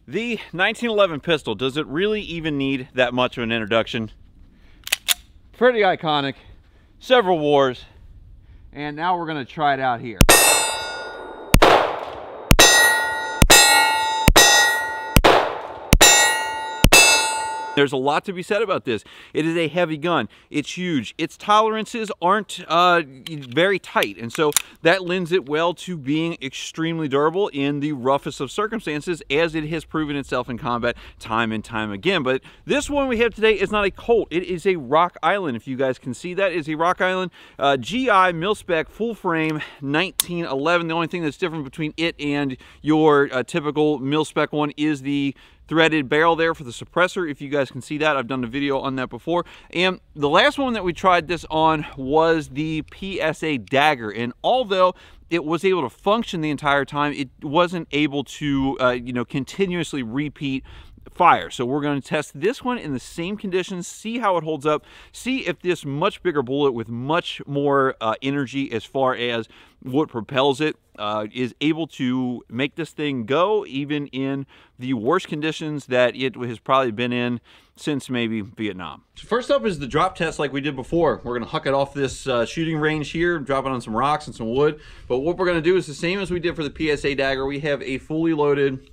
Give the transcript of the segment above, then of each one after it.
The 1911 pistol, does it really even need that much of an introduction? Pretty iconic, several wars, and now we're gonna try it out here. There's a lot to be said about this. It is a heavy gun. It's huge. Its tolerances aren't very tight, and so that lends it well to being extremely durable in the roughest of circumstances, as it has proven itself in combat time and time again. But this one we have today is not a Colt. It is a Rock Island. If you guys can see, that is a Rock Island GI mil-spec full frame 1911. The only thing that's different between it and your typical mil-spec one is the threaded barrel there for the suppressor. If you guys can see that, I've done a video on that before. And the last one that we tried this on was the PSA Dagger, and although it was able to function the entire time, it wasn't able to continuously repeat fire. So we're going to test this one in the same conditions, see how it holds up, see if this much bigger bullet with much more energy as far as what propels it is able to make this thing go even in the worst conditions that it has probably been in since maybe Vietnam. So first up is the drop test like we did before. We're going to huck it off this shooting range here, drop it on some rocks and some wood. But what we're going to do is the same as we did for the PSA Dagger. We have a fully loaded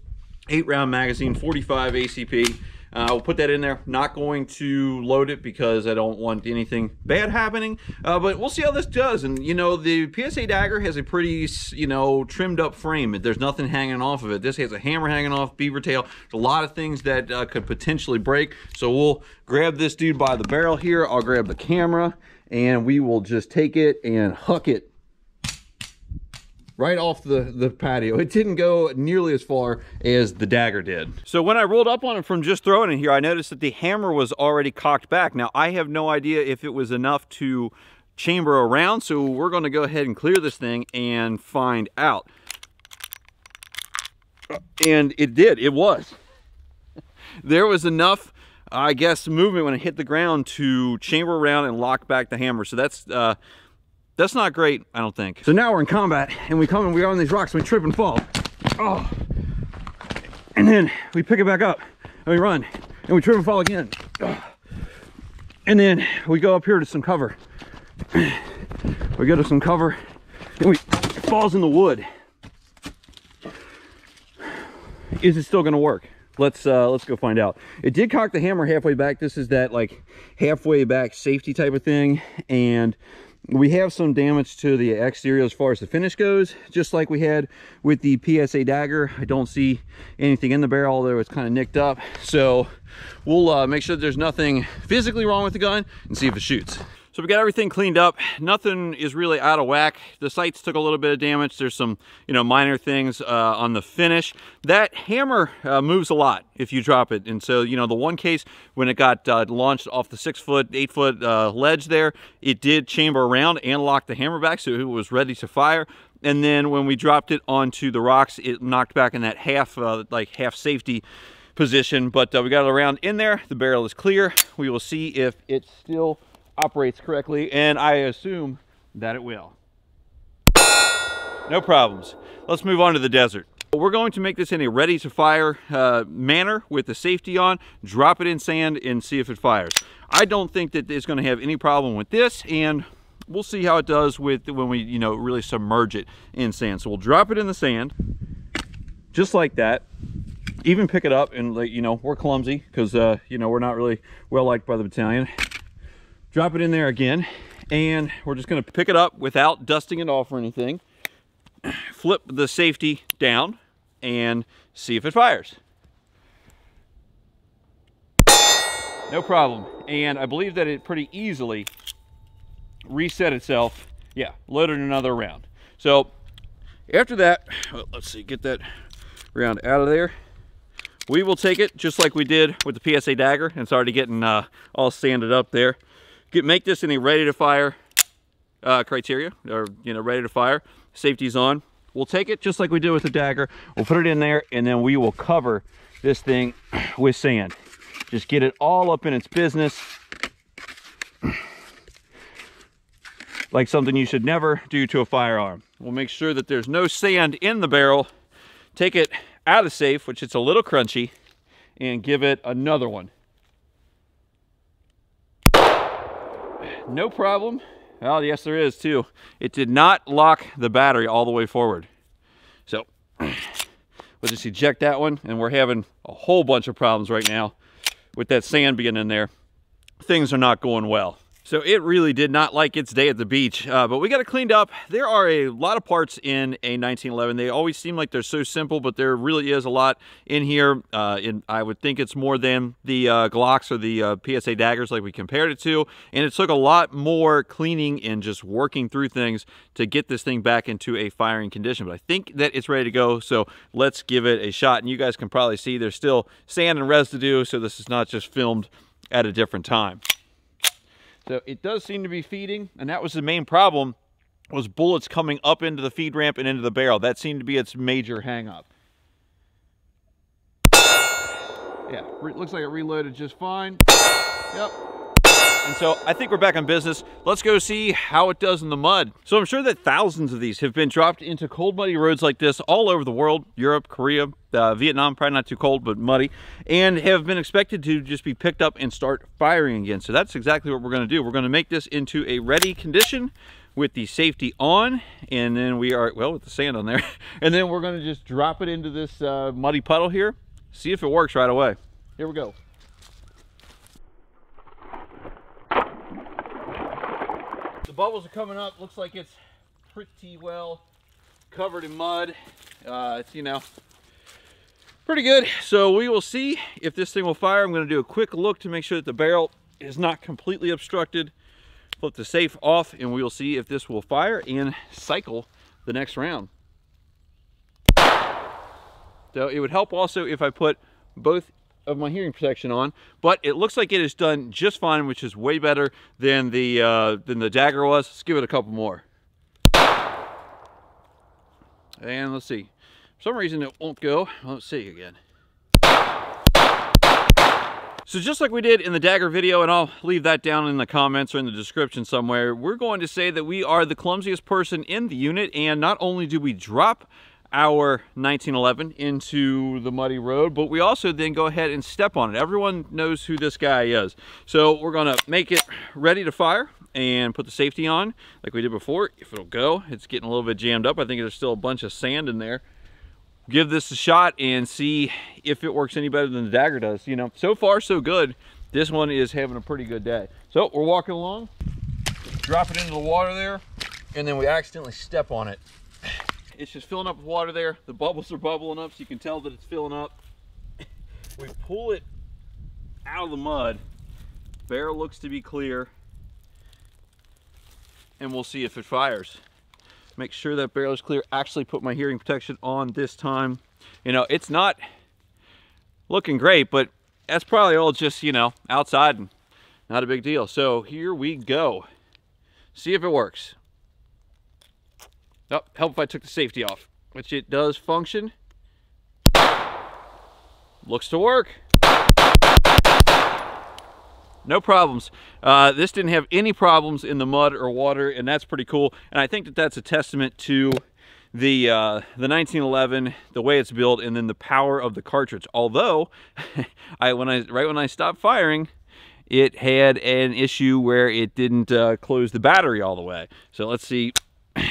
8-round magazine, 45 ACP. We'll put that in there. Not going to load it because I don't want anything bad happening, but we'll see how this does. And the PSA Dagger has a pretty trimmed up frame. There's nothing hanging off of it. This has a hammer hanging off, beaver tail. There's a lot of things that could potentially break. So we'll grab this dude by the barrel here. I'll grab the camera and we will just take it and huck it right off the patio. It didn't go nearly as far as the Dagger did. So when I rolled up on it from just throwing it here, I noticed that the hammer was already cocked back. Now, I have no idea if it was enough to chamber around, so we're going to go ahead and clear this thing and find out. And it did. It was. There was enough, I guess, movement when it hit the ground to chamber around and lock back the hammer. So that's not great, I don't think. So now we're in combat, and we come and we are on these rocks, and we trip and fall. Oh. And then we pick it back up, and we run, and we trip and fall again. Oh. And then we go up here to some cover. We go to some cover, and it falls in the wood. Is it still gonna work? Let's go find out. It did cock the hammer halfway back. This is that like halfway back safety type of thing, and we have some damage to the exterior as far as the finish goes, just like we had with the PSA Dagger. I don't see anything in the barrel, although it's kind of nicked up. So we'll make sure that there's nothing physically wrong with the gun and see if it shoots. So we got everything cleaned up. Nothing is really out of whack. The sights took a little bit of damage. There's some, minor things on the finish. That hammer moves a lot if you drop it. And so, the one case when it got launched off the 6-foot, 8-foot ledge there, it did chamber around and lock the hammer back, so it was ready to fire. And then when we dropped it onto the rocks, it knocked back in that half safety position. But we got it around in there. The barrel is clear. We will see if it still operates correctly, and I assume that it will. No problems. Let's move on to the desert. We're going to make this in a ready to fire manner with the safety on, drop it in sand and see if it fires. I don't think that it's going to have any problem with this, and we'll see how it does with when we really submerge it in sand. So we'll drop it in the sand just like that. Even pick it up, and we're clumsy because we're not really well liked by the battalion. Drop it in there again, and we're just going to pick it up without dusting it off or anything. Flip the safety down and see if it fires. No problem. And I believe that it pretty easily reset itself. Yeah, loaded another round. So after that, let's see, get that round out of there. We will take it just like we did with the PSA Dagger, and it's already getting all sanded up there. Make this in a ready to fire criteria, or ready to fire. Safety's on. We'll take it just like we did with the Dagger. We'll put it in there, and then we will cover this thing with sand. Just get it all up in its business, like something you should never do to a firearm. We'll make sure that there's no sand in the barrel. Take it out of safe, which it's a little crunchy, and give it another one. No problem. Well, yes, there is too. It did not lock the battery all the way forward. So we'll just eject that one, and we're having a whole bunch of problems right now with that sand being in there. Things are not going well. So it really did not like its day at the beach, but we got it cleaned up. There are a lot of parts in a 1911. They always seem like they're so simple, but there really is a lot in here. I would think it's more than the Glocks or the PSA Daggers like we compared it to, and it took a lot more cleaning and just working through things to get this thing back into a firing condition. But I think that it's ready to go, so let's give it a shot. And you guys can probably see there's still sand and residue, so this is not just filmed at a different time. So it does seem to be feeding, and that was the main problem, was bullets coming up into the feed ramp and into the barrel. That seemed to be its major hang-up. Yeah, looks like it reloaded just fine. Yep. And so I think we're back on business. Let's go see how it does in the mud. So I'm sure that thousands of these have been dropped into cold, muddy roads like this all over the world, Europe, Korea, Vietnam, probably not too cold, but muddy, and have been expected to just be picked up and start firing again. So that's exactly what we're going to do. We're going to make this into a ready condition with the safety on, and then we are, well, with the sand on there, and then we're going to just drop it into this muddy puddle here, see if it works right away. Here we go. The bubbles are coming up. Looks like it's pretty well covered in mud. It's, you know, pretty good. So we will see if this thing will fire. I'm going to do a quick look to make sure that the barrel is not completely obstructed. Flip the safe off, and we will see if this will fire and cycle the next round. So it would help also if I put both of my hearing protection on, but it looks like it is done just fine, which is way better than the Dagger was. Let's give it a couple more. And let's see. For some reason it won't go. Let's see again. So just like we did in the Dagger video, and I'll leave that down in the comments or in the description somewhere, we're going to say that we are the clumsiest person in the unit, and not only do we drop our 1911 into the muddy road, but we also then go ahead and step on it. Everyone knows who this guy is. So we're gonna make it ready to fire and put the safety on like we did before. If it'll go, it's getting a little bit jammed up. I think there's still a bunch of sand in there. Give this a shot and see if it works any better than the Dagger does. You know, so far so good. This one is having a pretty good day. So we're walking along, drop it into the water there, and then we accidentally step on it. It's just filling up with water there. The bubbles are bubbling up, so you can tell that it's filling up. We pull it out of the mud. Barrel looks to be clear. And we'll see if it fires. Make sure that barrel is clear. Actually put my hearing protection on this time. You know, it's not looking great, but that's probably all just, you know, outside and not a big deal. So here we go. See if it works. Oh, help if I took the safety off, which it does function. Looks to work. No problems. This didn't have any problems in the mud or water, and that's pretty cool. And I think that that's a testament to the 1911, the way it's built, and then the power of the cartridge. Although, right when I stopped firing, it had an issue where it didn't close the battery all the way. So let's see.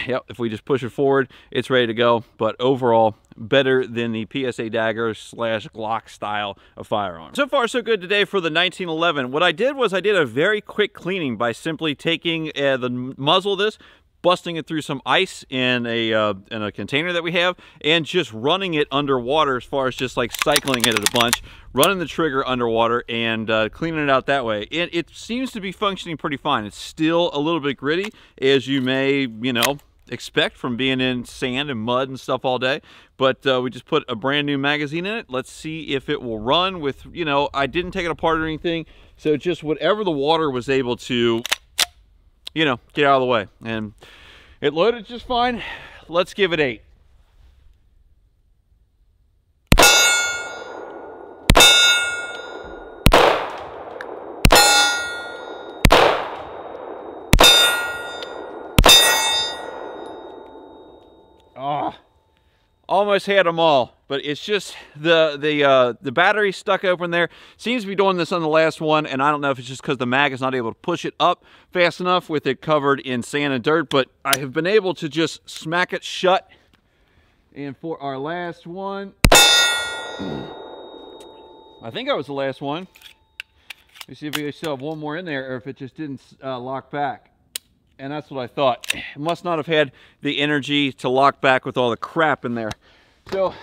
Yep, if we just push it forward, it's ready to go. But overall, better than the PSA Dagger / Glock style of firearm. So far, so good today for the 1911. What I did was I did a very quick cleaning by simply taking the muzzle of this, busting it through some ice in a container that we have, and just running it underwater, as far as just like cycling it a bunch, running the trigger underwater and cleaning it out that way. And it seems to be functioning pretty fine. It's still a little bit gritty, as you may, you know, expect from being in sand and mud and stuff all day. But we just put a brand new magazine in it. Let's see if it will run with, you know, I didn't take it apart or anything. So just whatever the water was able to, you know, get out of the way. And it loaded just fine. Let's give it 8. almost had them all, but it's just the battery stuck open there. Seems to be doing this on the last one, and I don't know if it's just because the mag is not able to push it up fast enough with it covered in sand and dirt, but I have been able to just smack it shut. And for our last one, I think that was the last one. Let me see if we still have one more in there, or if it just didn't lock back. And that's what I thought. It must not have had the energy to lock back with all the crap in there. So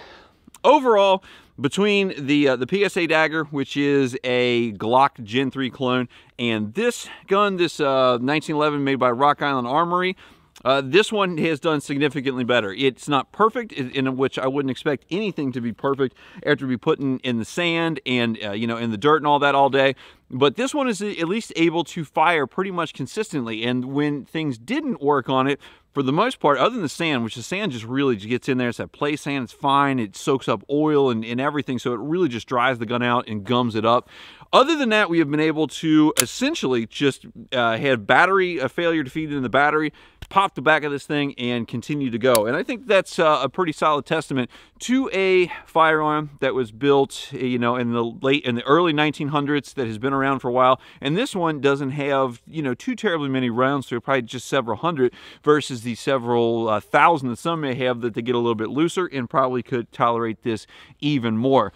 overall, between the PSA Dagger, which is a Glock Gen 3 clone, and this gun, this 1911 made by Rock Island Armory, this one has done significantly better. It's not perfect, in which I wouldn't expect anything to be perfect after be put in the sand and you know, in the dirt and all that all day. But this one is at least able to fire pretty much consistently. And when things didn't work on it, for the most part, other than the sand, which the sand just really gets in there, it's that play sand, it's fine, it soaks up oil and everything, so it really just dries the gun out and gums it up. Other than that, we have been able to essentially just have battery failure to feed in the battery, pop the back of this thing, and continue to go. And I think that's a pretty solid testament to a firearm that was built, you know, in the early 1900s, that has been around for a while. And this one doesn't have, you know, too terribly many rounds, so probably just several hundred, versus the several thousand that some may have, that they get a little bit looser and probably could tolerate this even more.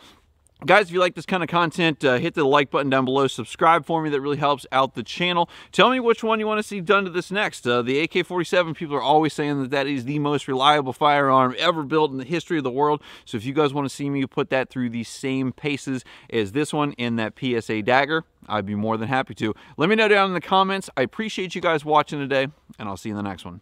Guys, if you like this kind of content, hit the like button down below. Subscribe for me. That really helps out the channel. Tell me which one you want to see done to this next. The AK-47, people are always saying that that is the most reliable firearm ever built in the history of the world. So if you guys want to see me put that through the same paces as this one in that PSA Dagger, I'd be more than happy to. Let me know down in the comments. I appreciate you guys watching today, and I'll see you in the next one.